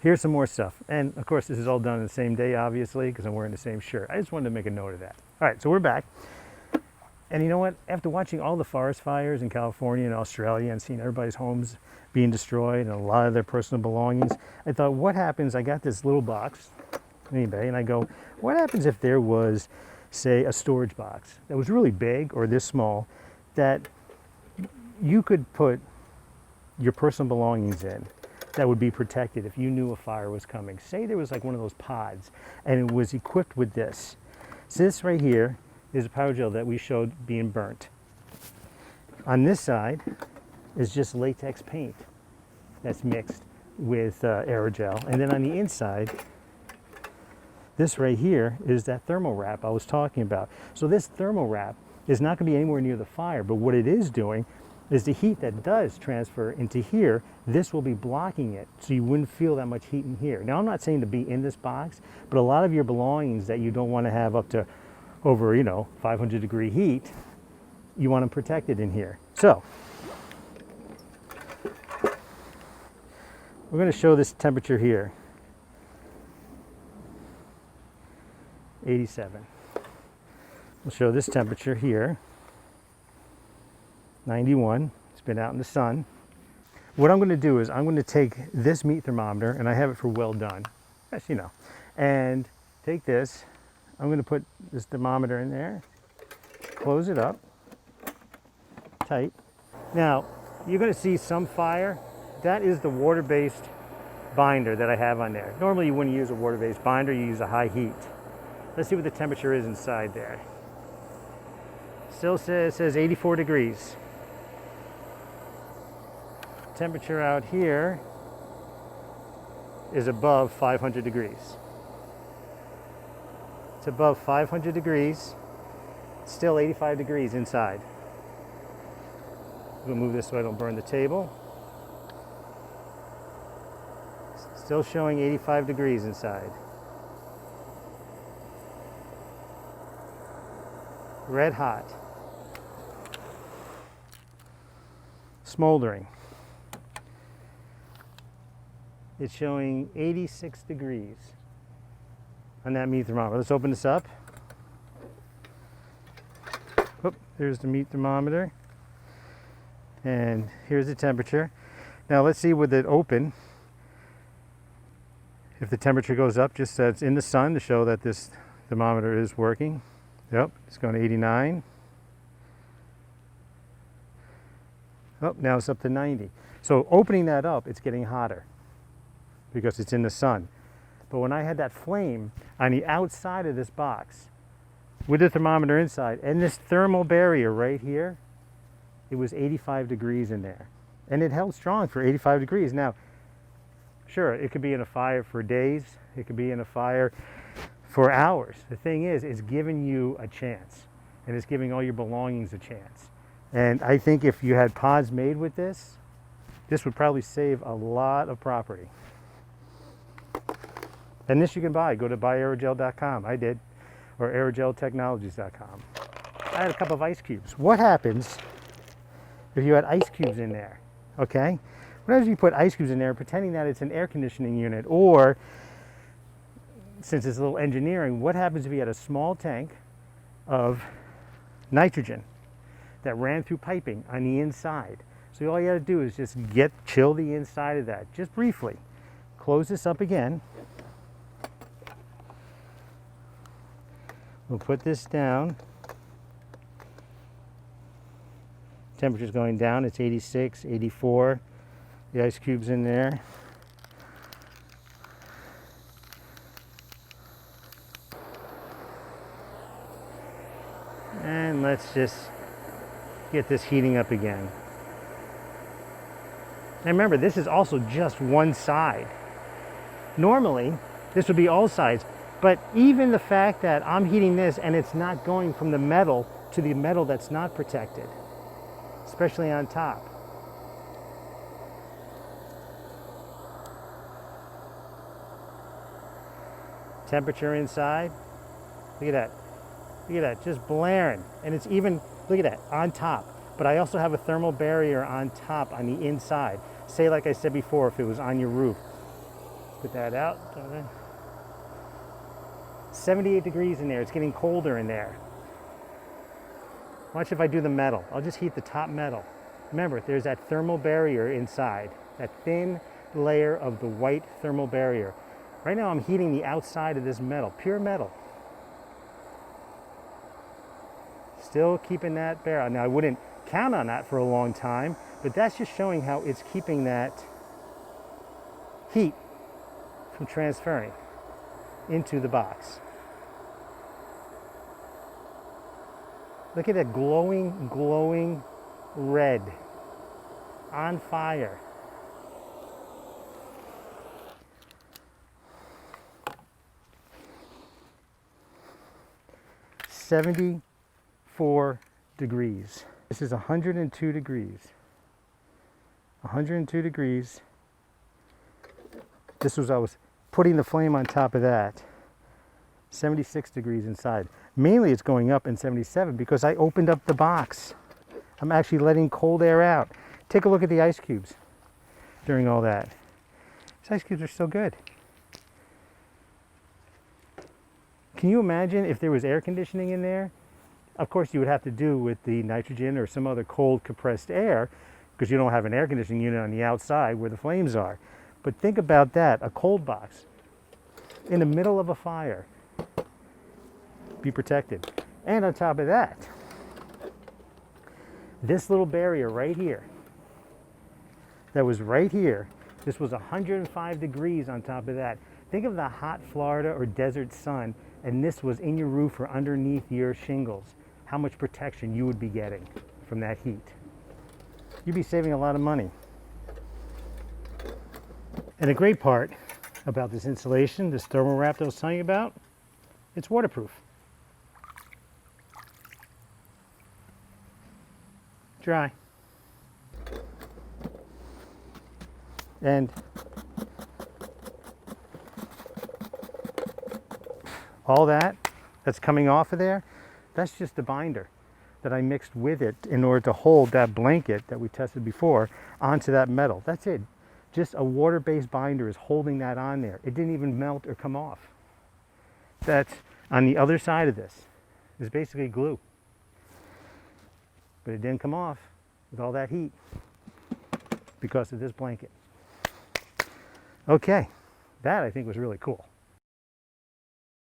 Here's some more stuff. And of course, this is all done in the same day, obviously, because I'm wearing the same shirt. I just wanted to make a note of that. All right, so we're back. And you know what? After watching all the forest fires in California and Australia and seeing everybody's homes being destroyed and a lot of their personal belongings, I thought, what happens? I got this little box on eBay, and I go, what happens if there was, say, a storage box that was really big or this small that you could put your personal belongings in that would be protected if you knew a fire was coming? Say there was like one of those pods and it was equipped with this. So this right here is a Aerogel that we showed being burnt. On this side is just latex paint that's mixed with Aerogel. And then on the inside, this right here is that thermal wrap I was talking about. So this thermal wrap is not going to be anywhere near the fire, but what it is doing is the heat that does transfer into here, this will be blocking it, so you wouldn't feel that much heat in here. Now, I'm not saying to be in this box, but a lot of your belongings that you don't want to have up to over, 500-degree heat, you want them protected in here. So, we're going to show this temperature here, 87. We'll show this temperature here, 91. It's been out in the sun. What I'm going to do is I'm going to take this meat thermometer, and I have it for well done, as you know, and take this. I'm going to put this thermometer in there, close it up tight. Now, you're going to see some fire. That is the water-based binder that I have on there. Normally you wouldn't use a water-based binder, you use a high heat. Let's see what the temperature is inside there. Still says 84 degrees. Temperature out here is above 500 degrees. It's above 500 degrees. It's still 85 degrees inside. We'll move this so I don't burn the table. Still showing 85 degrees inside. Red hot. Smoldering. It's showing 86 degrees on that meat thermometer. Let's open this up. Oop, there's the meat thermometer. And here's the temperature. Now let's see with it open. If the temperature goes up, just so it's in the sun to show that this thermometer is working. Yep, it's going to 89. Oh, now it's up to 90. So opening that up, it's getting hotter because it's in the sun. But when I had that flame on the outside of this box with the thermometer inside and this thermal barrier right here, it was 85 degrees in there. And it held strong for 85 degrees. Now, sure, it could be in a fire for days. It could be in a fire for hours. The thing is, it's giving you a chance. And it's giving all your belongings a chance. And I think if you had pods made with this, this would probably save a lot of property. And this you can buy. Go to buyaerogel.com. I did. Or aerogeltechnologies.com. I had a couple of ice cubes. What happens if you had ice cubes in there? Okay? What happens if you put ice cubes in there pretending that it's an air conditioning unit? Or, since it's a little engineering, what happens if you had a small tank of nitrogen that ran through piping on the inside? So all you got to do is just chill the inside of that, just briefly. Close this up again. We'll put this down. Temperature's going down. It's 86, 84. The ice cube's in there. And let's just get this heating up again. And remember, this is also just one side. Normally, this would be all sides, but even the fact that I'm heating this and it's not going from the metal to the metal that's not protected, especially on top. Temperature inside, look at that. Look at that, just blaring. And it's even, look at that, on top. But I also have a thermal barrier on top on the inside. Say, like I said before, if it was on your roof. Put that out. 78 degrees in there. It's getting colder in there. Watch if I do the metal. I'll just heat the top metal. Remember, there's that thermal barrier inside, that thin layer of the white thermal barrier. Right now I'm heating the outside of this metal, pure metal. Still keeping that barrier. Now I wouldn't count on that for a long time, but that's just showing how it's keeping that heat from transferring into the box. Look at that glowing, glowing red on fire. "74 degrees. This is 102 degrees. 102 degrees. This was, I was putting the flame on top of that. 76 degrees inside. Mainly it's going up in 77 because I opened up the box. I'm actually letting cold air out. Take a look at the ice cubes during all that. These ice cubes are so good. Can you imagine if there was air conditioning in there? Of course you would have to do with the nitrogen or some other cold compressed air because you don't have an air conditioning unit on the outside where the flames are. But think about that, a cold box in the middle of a fire. Be protected. And on top of that, this little barrier right here, that was right here, this was 105 degrees on top of that. Think of the hot Florida or desert sun, and this was in your roof or underneath your shingles. How much protection you would be getting from that heat. You'd be saving a lot of money. And a great part about this insulation, this thermal wrap that I was telling you about, it's waterproof. Dry. And all that's coming off of there, that's just the binder that I mixed with it in order to hold that blanket that we tested before onto that metal. That's it. Just a water-based binder is holding that on there. It didn't even melt or come off. That's on the other side of this. It's basically glue. But it didn't come off with all that heat because of this blanket. Okay, that I think was really cool.